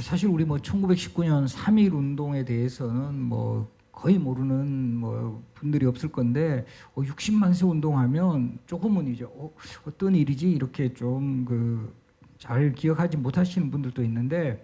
사실 우리 뭐 1919년 3.1 운동에 대해서는 뭐 거의 모르는 뭐 분들이 없을 건데 60만세 운동하면 조금은 이제 어떤 일이지 이렇게 좀 그 잘 기억하지 못하시는 분들도 있는데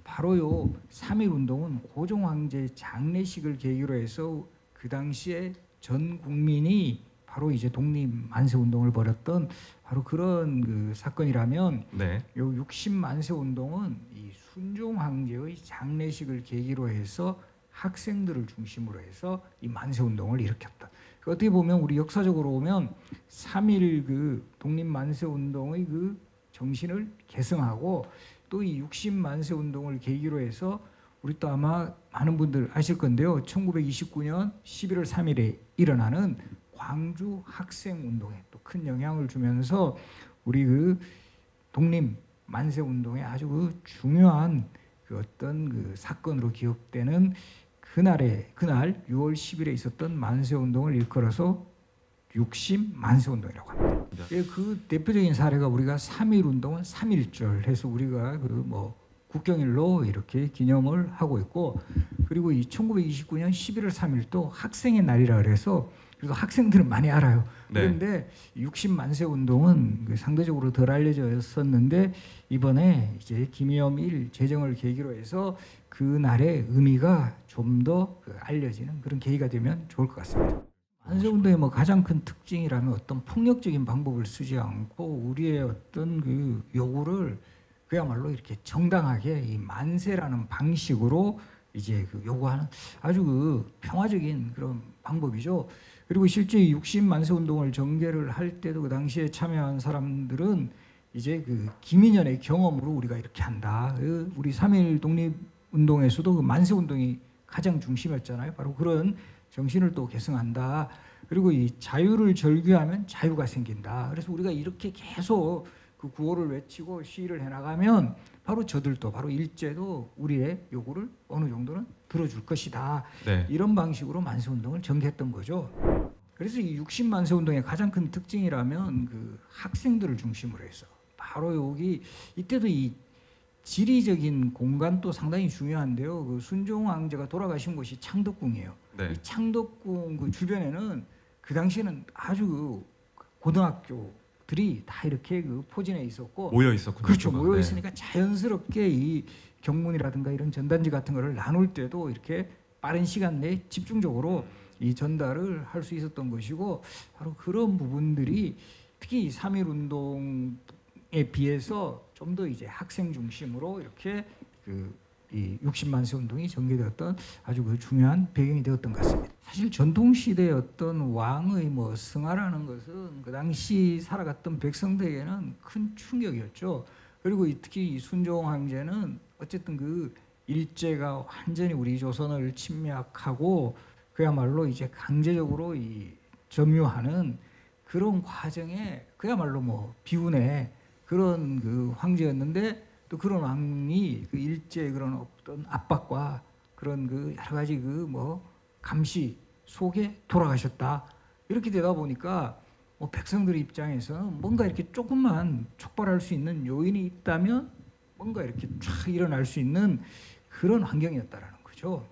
바로요 3.1 운동은 고종 황제 장례식을 계기로 해서 그 당시에 전 국민이 바로 이제 독립 만세 운동을 벌였던 바로 그런 그 사건이라면 네. 요 60만세 운동은 이 순종 황제의 장례식을 계기로 해서 학생들을 중심으로 해서 이 만세 운동을 일으켰다. 어떻게 보면 우리 역사적으로 보면 3.1 그 독립 만세 운동의 그 정신을 계승하고 또 이 60만세 운동을 계기로 해서 우리 또 아마 많은 분들 아실 건데요. 1929년 11월 3일에 일어나는 광주 학생 운동에 또 큰 영향을 주면서 우리 그 독립 만세 운동에 아주 그 중요한 그 어떤 그 사건으로 기억되는 그날 6월 10일에 있었던 만세 운동을 일컬어서 60만세 운동이라고 합니다. 그 대표적인 사례가 우리가 3.1 운동은 3.1절 해서 우리가 그 뭐 국경일로 이렇게 기념을 하고 있고, 그리고 이 1929년 11월 3일도 학생의 날이라 그래서 그래서 학생들은 많이 알아요. 네. 그런데 60만세 운동은 상대적으로 덜 알려졌었는데 이번에 이제 김여밀 제정을 계기로 해서 그 날의 의미가 좀 더 알려지는 그런 계기가 되면 좋을 것 같습니다. 만세 운동의 뭐 가장 큰 특징이라면 어떤 폭력적인 방법을 쓰지 않고 우리의 어떤 그 요구를 그야말로 이렇게 정당하게 이 만세라는 방식으로 이제 그 요구하는 아주 그 평화적인 그런 방법이죠. 그리고 실제 60만세 운동을 전개를 할 때도 그 당시에 참여한 사람들은 이제 그 김인현의 경험으로 우리가 이렇게 한다. 우리 3.1 독립 운동에서도 그 만세 운동이 가장 중심이었잖아요. 바로 그런 정신을 또 계승한다. 그리고 이 자유를 절규하면 자유가 생긴다. 그래서 우리가 이렇게 계속 그 구호를 외치고 시위를 해나가면 바로 저들도 바로 일제도 우리의 요구를 어느 정도는 들어줄 것이다. 네. 이런 방식으로 만세 운동을 전개했던 거죠. 그래서 이 60만세 운동의 가장 큰 특징이라면 그 학생들을 중심으로 해서 바로 여기 이때도 이 지리적인 공간도 상당히 중요한데요. 그 순종 황제가 돌아가신 곳이 창덕궁이에요. 네. 이 창덕궁 그 주변에는 그 당시에는 아주 그 고등학교들이 다 이렇게 그 포진해 있었고 모여 있었군요. 그렇죠. 모여 있으니까 자연스럽게 이 경문이라든가 이런 전단지 같은 거를 나눌 때도 이렇게 빠른 시간 내에 집중적으로 이 전달을 할 수 있었던 것이고 바로 그런 부분들이 특히 3.1 운동에 비해서 좀 더 이제 학생 중심으로 이렇게 이 60만세 운동이 전개되었던 아주 그 중요한 배경이 되었던 것 같습니다. 사실 전통 시대의 어떤 왕의 뭐 승하라는 것은 그 당시 살아갔던 백성들에게는 큰 충격이었죠. 그리고 특히 이 순종 황제는 어쨌든 그 일제가 완전히 우리 조선을 침략하고 그야말로 이제 강제적으로 이 점유하는 그런 과정에 그야말로 뭐 비운의 그런 그 황제였는데 또 그런 왕이 그 일제의 그런 어떤 압박과 그런 그 여러 가지 그 뭐 감시 속에 돌아가셨다. 이렇게 되다 보니까 뭐 백성들 입장에서는 뭔가 이렇게 조금만 촉발할 수 있는 요인이 있다면 뭔가 이렇게 쫙 일어날 수 있는 그런 환경이었다라는 거죠.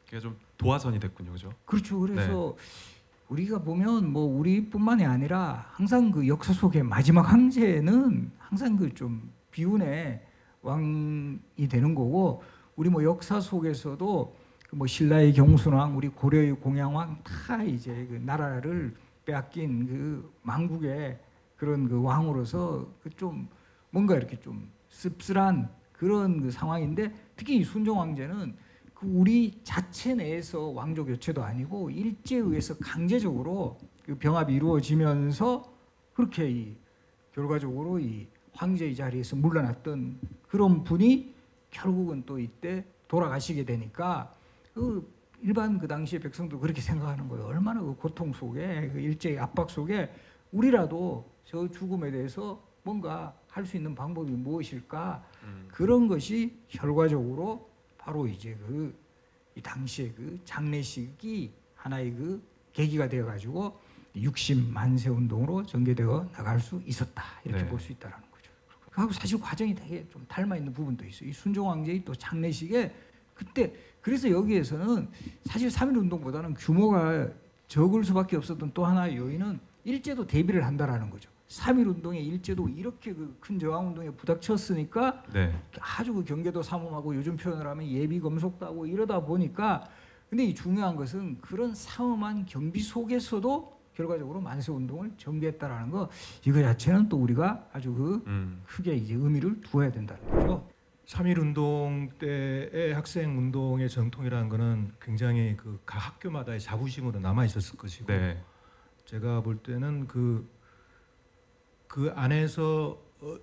그게 좀 도화선이 됐군요, 그죠? 그렇죠. 그래서 우리가 보면 뭐 우리뿐만이 아니라 항상 그 역사 속의 마지막 황제는 항상 그 좀 비운의 왕이 되는 거고 우리 뭐 역사 속에서도 뭐 신라의 경순왕, 우리 고려의 공양왕 다 이제 그 나라를 빼앗긴 그 망국의 그런 그 왕으로서 그 좀 뭔가 이렇게 좀 씁쓸한 그런 그 상황인데 특히 이 순종 황제는 그 우리 자체 내에서 왕조 교체도 아니고 일제에 의해서 강제적으로 그 병합이 이루어지면서 그렇게 이 결과적으로 이 황제의 자리에서 물러났던 그런 분이 결국은 또 이때 돌아가시게 되니까 그 일반 그 당시의 백성도 그렇게 생각하는 거예요. 얼마나 그 고통 속에 그 일제의 압박 속에 우리라도 저 죽음에 대해서 뭔가 할 수 있는 방법이 무엇일까? 그런 것이 결과적으로 바로 이제 이 당시에 그 장례식이 하나의 그 계기가 되어 가지고 60만세 운동으로 전개되어 나갈 수 있었다. 이렇게 볼 수 있다라는 거죠. 그하고 사실 과정이 되게 좀 닮아 있는 부분도 있어요. 이 순종 왕제의 또 장례식에 그때 그래서 여기에서는 사실 3.1 운동보다는 규모가 적을 수밖에 없었던 또 하나의 요인은 일제도 대비를 한다라는 거죠. 3.1 운동의 일제도 이렇게 그 큰 저항 운동에 부닥쳤으니까 네. 아주 그 경계도 삼엄하고 요즘 표현을 하면 예비 검속도 하고 이러다 보니까 근데 이 중요한 것은 그런 삼엄한 경비 속에서도 결과적으로 만세 운동을 전개했다라는 거 이거 자체는 또 우리가 아주 그 크게 이제 의미를 두어야 된다는 거죠. 3.1 운동 때의 학생 운동의 전통이라는 것은 굉장히 그 각 학교마다의 자부심으로 남아 있었을 것이고 네. 제가 볼 때는 그 안에서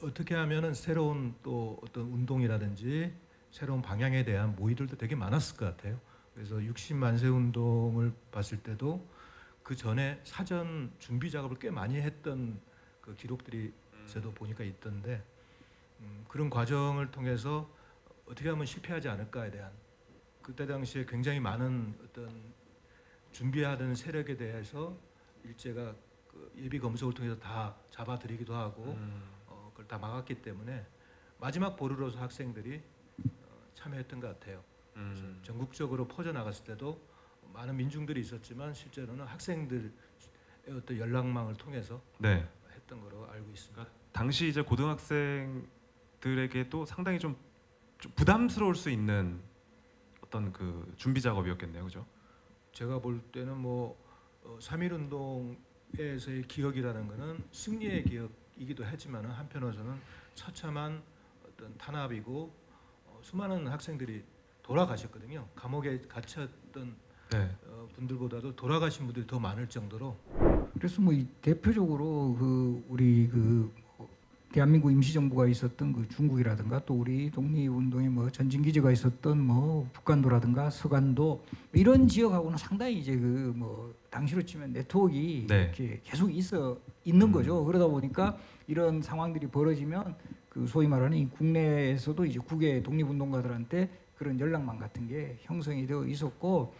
어떻게 하면은 새로운 또 어떤 운동이라든지 새로운 방향에 대한 모의들도 되게 많았을 것 같아요. 그래서 60 만세 운동을 봤을 때도 그 전에 사전 준비 작업을 꽤 많이 했던 그 기록들이 저도 보니까 있던데 그런 과정을 통해서 어떻게 하면 실패하지 않을까에 대한 그때 당시에 굉장히 많은 어떤 준비하던 세력에 대해서 일제가 그 예비 검색을 통해서 다 잡아들이기도 하고 그걸 다 막았기 때문에 마지막 보루로서 학생들이 참여했던 것 같아요. 그래서 전국적으로 퍼져 나갔을 때도 많은 민중들이 있었지만 실제로는 학생들의 어떤 연락망을 통해서 네. 했던 거로 알고 있습니다. 당시 이제 고등학생들에게도 상당히 좀 부담스러울 수 있는 어떤 그 준비 작업이었겠네요, 그죠? 제가 볼 때는 뭐 3.1 운동에서의 기억이라는 것은 승리의 기억이기도 하지만 한편으로서는 처참한 어떤 탄압이고 수많은 학생들이 돌아가셨거든요. 감옥에 갇혔던 네. 분들보다도 돌아가신 분들이 더 많을 정도로 그래서 뭐 이 대표적으로 그 우리 그 대한민국 임시정부가 있었던 그 중국이라든가 또 우리 독립운동의 뭐 전진기지가 있었던 뭐 북간도라든가 서간도 이런 지역하고는 상당히 이제 그 뭐 당시로 치면 네트워크가 네. 이렇게 계속 있는 거죠. 그러다 보니까 이런 상황들이 벌어지면 그 소위 말하는 이 국내에서도 이제 국외 독립운동가들한테 그런 연락망 같은 게 형성이 되어 있었고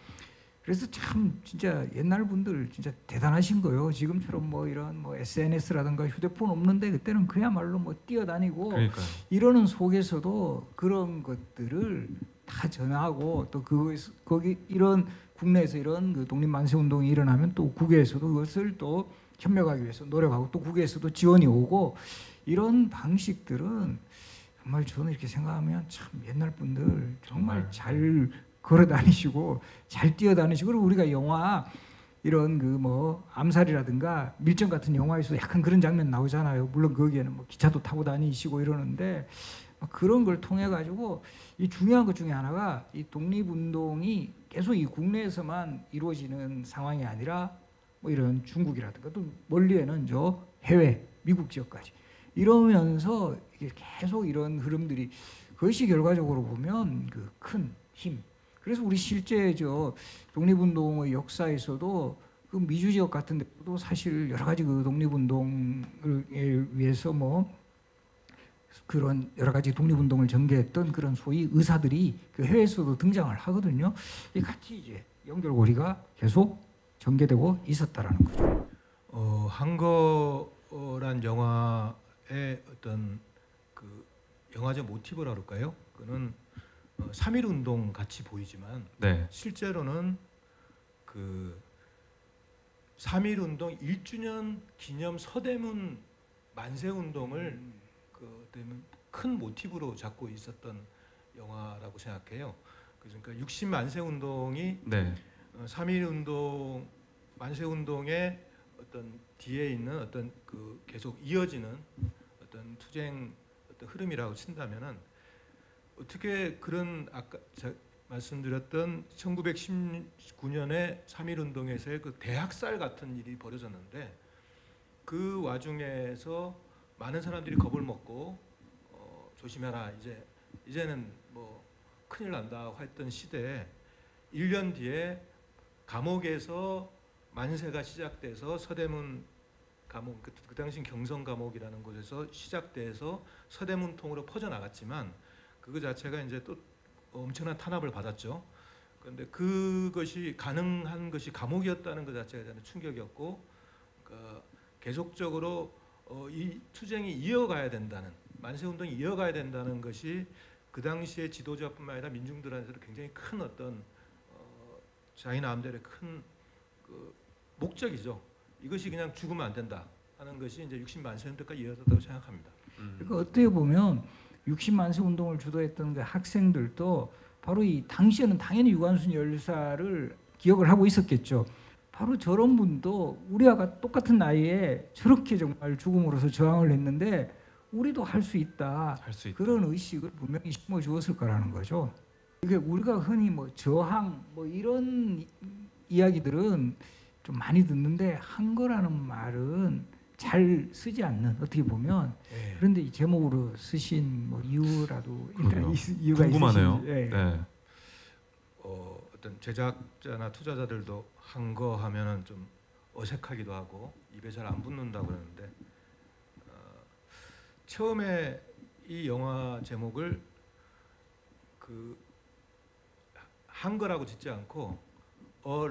그래서 참 진짜 옛날 분들 진짜 대단하신 거예요. 지금처럼 뭐 이런 뭐 SNS라든가 휴대폰 없는데 그때는 그야말로 뭐 뛰어다니고 그러니까요. 이러는 속에서도 그런 것들을 다 전하고 또 거기 이런 국내에서 이런 그 독립 만세 운동이 일어나면 또 국외에서도 그것을 또 협력하기 위해서 노력하고 또 국외에서도 지원이 오고 이런 방식들은 정말 저는 이렇게 생각하면 참 옛날 분들 정말 잘 걸어 다니시고 잘 뛰어 다니시고 그리고 우리가 영화 이런 그 뭐 암살이라든가 밀정 같은 영화에서 약간 그런 장면 나오잖아요. 물론 거기에는 뭐 기차도 타고 다니시고 이러는데 그런 걸 통해 가지고 이 중요한 것 중에 하나가 이 독립운동이 계속 이 국내에서만 이루어지는 상황이 아니라 뭐 이런 중국이라든가 또 멀리에는 저 해외 미국 지역까지 이러면서 이게 계속 이런 흐름들이 그것이 결과적으로 보면 그 큰 힘. 그래서 우리 실제 저 독립운동의 역사에서도 그 미주 지역 같은 데도 사실 여러 가지 그 독립운동을 위해서 뭐 그런 여러 가지 독립운동을 전개했던 그런 소위 의사들이 그 해외에서도 등장을 하거든요. 이 같이 이제 연결고리가 계속 전개되고 있었다라는 거죠. 한거란 영화의 어떤 그 영화적 모티브라 그럴까요? 그는 3.1 운동 같이 보이지만 네. 실제로는 그 3.1 운동 1주년 기념 서대문 만세 운동을 그 큰 모티브로 잡고 있었던 영화라고 생각해요. 그러니까 60 만세 운동이 네. 3.1 운동 만세 운동의 어떤 뒤에 있는 어떤 그 계속 이어지는 어떤 투쟁 어떤 흐름이라고 친다면은 어떻게 그런 아까 말씀드렸던 1919년에 3.1 운동에서의 그 대학살 같은 일이 벌어졌는데 그 와중에서 많은 사람들이 겁을 먹고 조심해라 이제는 뭐 큰일 난다 했던 시대에 1년 뒤에 감옥에서 만세가 시작돼서 서대문 감옥 그 당시 경성 감옥이라는 곳에서 시작돼서 서대문 통으로 퍼져 나갔지만 그거 자체가 이제 또 엄청난 탄압을 받았죠. 그런데 그것이 가능한 것이 감옥이었다는 것 자체가 저는 충격이었고 그러니까 계속적으로 이 투쟁이 이어가야 된다는 만세운동이 이어가야 된다는 것이 그 당시의 지도자뿐만 아니라 민중들한테도 굉장히 큰 어떤 자기 나름대로의 큰 그 목적이죠. 이것이 그냥 죽으면 안 된다 하는 것이 이제 60만세운동까지 이어졌다고 생각합니다. 그러니까 어떻게 보면 60만 세 운동을 주도했던 그 학생들도 바로 이 당시에는 당연히 유관순 열사를 기억을 하고 있었겠죠. 바로 저런 분도 우리와 똑같은 나이에 저렇게 정말 죽음으로써 저항을 했는데 우리도 할 수 있다. 할 수 있다. 그런 의식을 분명히 심어 주었을 거라는 거죠. 이게 우리가 흔히 뭐 저항 뭐 이런 이야기들은 좀 많이 듣는데 한거라는 말은 잘 쓰지 않는 어떻게 보면 예. 그런데 이 제목으로 쓰신 뭐 이유라도 그러게요. 이유가 궁금하네요. 있으신지. 예. 네. 어떤 제작자나 투자자들도 한 거 하면은 좀 어색하기도 하고 입에 잘 안 붙는다 그러는데 처음에 이 영화 제목을 그 한거라고 짓지 않고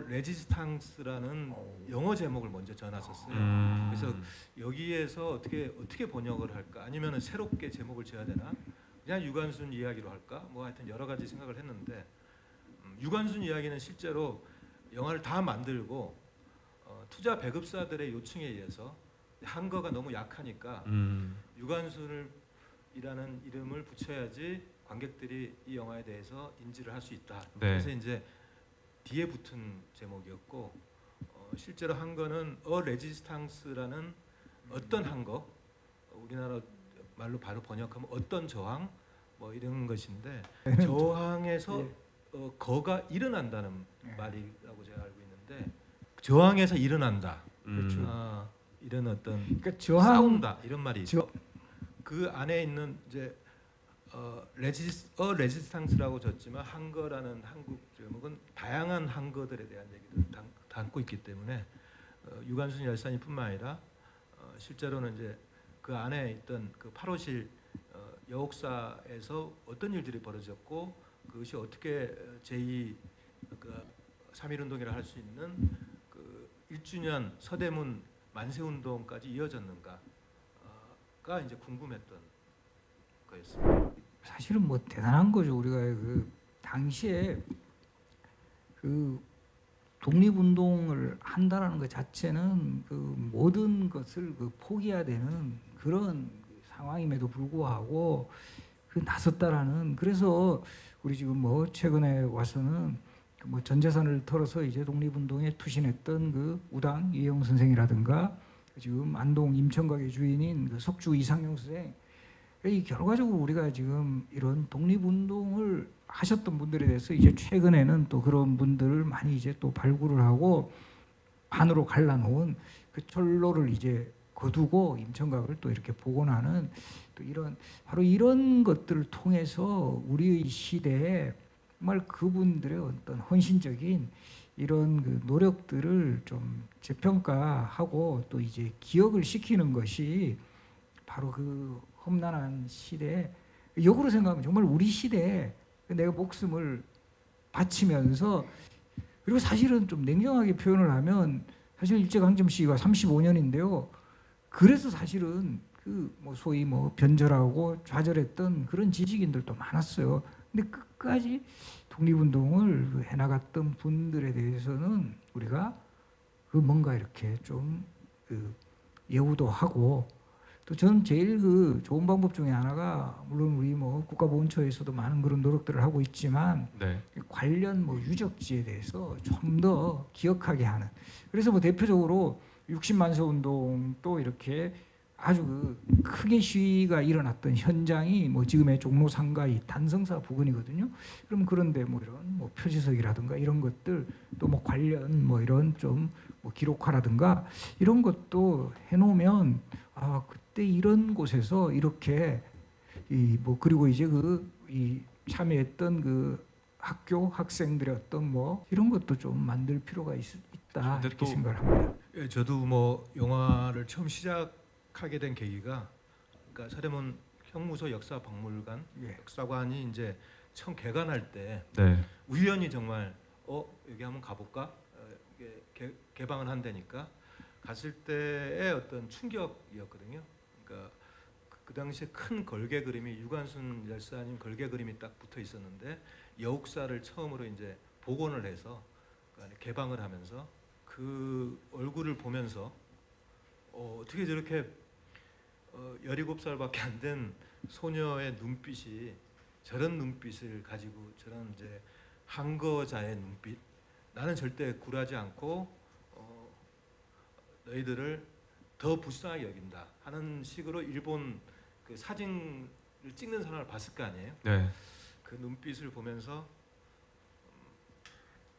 레지스탕스라는 영어 제목을 먼저 전했었어요. 그래서 여기에서 어떻게 번역을 할까? 아니면은 새롭게 제목을 지어야 되나? 그냥 유관순 이야기로 할까? 뭐 하여튼 여러 가지 생각을 했는데 유관순 이야기는 실제로 영화를 다 만들고 투자 배급사들의 요청에 의해서 한거가 너무 약하니까 유관순이라는 이름을 붙여야지 관객들이 이 영화에 대해서 인지를 할 수 있다. 네. 그래서 이제 뒤에 붙은 제목이었고 실제로 한거는 레지스탕스라는 어떤 한거 우리나라 말로 바로 번역하면 어떤 저항 뭐 이런 것인데 저항에서 거가 일어난다는 말이라고 제가 알고 있는데 저항에서 일어난다. 그렇죠. 이런 어떤 그러니까 저항 싸운다 이런 말이 있죠. 그 안에 있는 이제 레지스탕스라고 졌지만 한거라는 한국 제목은 다양한 한거들에 대한 얘기를 담고 있기 때문에 유관순 열사님뿐만 아니라 실제로는 이제 그 안에 있던 그 8호실 여옥사에서 어떤 일들이 벌어졌고 그것이 어떻게 제2 그 3.1운동이라 할 수 있는 그 1주년 서대문 만세운동까지 이어졌는가가 이제 궁금했던 거였습니다. 사실은 뭐 대단한 거죠. 우리가 그 당시에 그 독립운동을 한다라는 것 자체는 그 모든 것을 그 포기해야 되는 그런 상황임에도 불구하고 그 나섰다라는 그래서 우리 지금 뭐 최근에 와서는 뭐 전 재산을 털어서 이제 독립운동에 투신했던 그 우당 이혜영 선생이라든가 지금 안동 임천각의 주인인 그 석주 이상용 선생 이 결과적으로 우리가 지금 이런 독립운동을 하셨던 분들에 대해서 이제 최근에는 또 그런 분들을 많이 이제 또 발굴을 하고 반으로 갈라놓은 그 철로를 이제 거두고 임천각을 또 이렇게 복원하는 또 이런 바로 이런 것들을 통해서 우리의 시대에 정말 그분들의 어떤 헌신적인 이런 그 노력들을 좀 재평가하고 또 이제 기억을 시키는 것이 바로 그 험난한 시대에 역으로 생각하면 정말 우리 시대에 내가 목숨을 바치면서 그리고 사실은 좀 냉정하게 표현을 하면 사실 일제강점 시기가 35년인데요. 그래서 사실은 그 뭐 소위 뭐 변절하고 좌절했던 그런 지식인들도 많았어요. 근데 끝까지 독립운동을 해나갔던 분들에 대해서는 우리가 그 뭔가 이렇게 좀 그 예우도 하고 또 저는 제일 그 좋은 방법 중에 하나가 물론 우리 뭐 국가보훈처에서도 많은 그런 노력들을 하고 있지만 네. 관련 뭐 유적지에 대해서 좀 더 기억하게 하는 그래서 뭐 대표적으로 60만세 운동도 이렇게 아주 그 크게 시위가 일어났던 현장이 뭐 지금의 종로 상가의 단성사 부근이거든요. 그럼 그런데 뭐 이런 뭐 표지석이라든가 이런 것들 또 뭐 관련 뭐 이런 좀 뭐 기록화라든가 이런 것도 해놓으면 아 그때 이런 곳에서 이렇게 이 뭐 그리고 이제 그 이 참여했던 그 학교 학생들의 어떤 뭐 이런 것도 좀 만들 필요가 있다 이렇게 생각을 합니다. 예, 저도 뭐 영화를 처음 시작하게 된 계기가 그러니까 서대문 형무소 역사박물관 예. 역사관이 이제 처음 개관할 때 네. 우연히 정말 여기 한번 가볼까 이게 개방을 한다니까 갔을 때의 어떤 충격이었거든요. 그러니까 그 당시에 큰 걸개 그림이 유관순 열사님 걸개 그림이 딱 붙어 있었는데 여옥사를 처음으로 이제 복원을 해서 그 안에 개방을 하면서 그 얼굴을 보면서 어떻게 저렇게 17살밖에 안 된 소녀의 눈빛이 저런 눈빛을 가지고 저런 이제 항거자의 눈빛, 나는 절대 굴하지 않고 너희들을 더 불쌍하게 여긴다 하는 식으로 일본 그 사진을 찍는 사람을 봤을 거 아니에요. 네. 그 눈빛을 보면서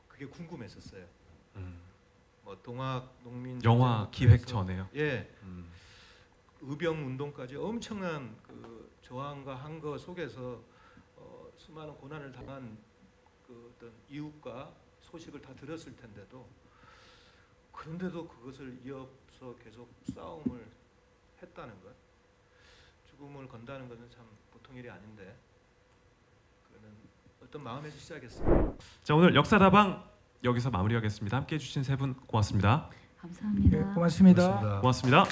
그게 궁금했었어요. 뭐 동학 농민 영화 기획 전에요. 예, 의병 운동까지 엄청난 그 저항과 항거 속에서 수많은 고난을 당한 그 어떤 이웃과 소식을 다 들었을 텐데도 그런데도 그것을 이어서 계속 싸움을 했다는 것, 죽음을 건다는 것은 참 보통 일이 아닌데 그러면 어떤 마음에서 시작했습니다. 자, 오늘 역사다방 여기서 마무리하겠습니다. 함께해 주신 세 분 고맙습니다. 감사합니다. 네, 고맙습니다. 고맙습니다.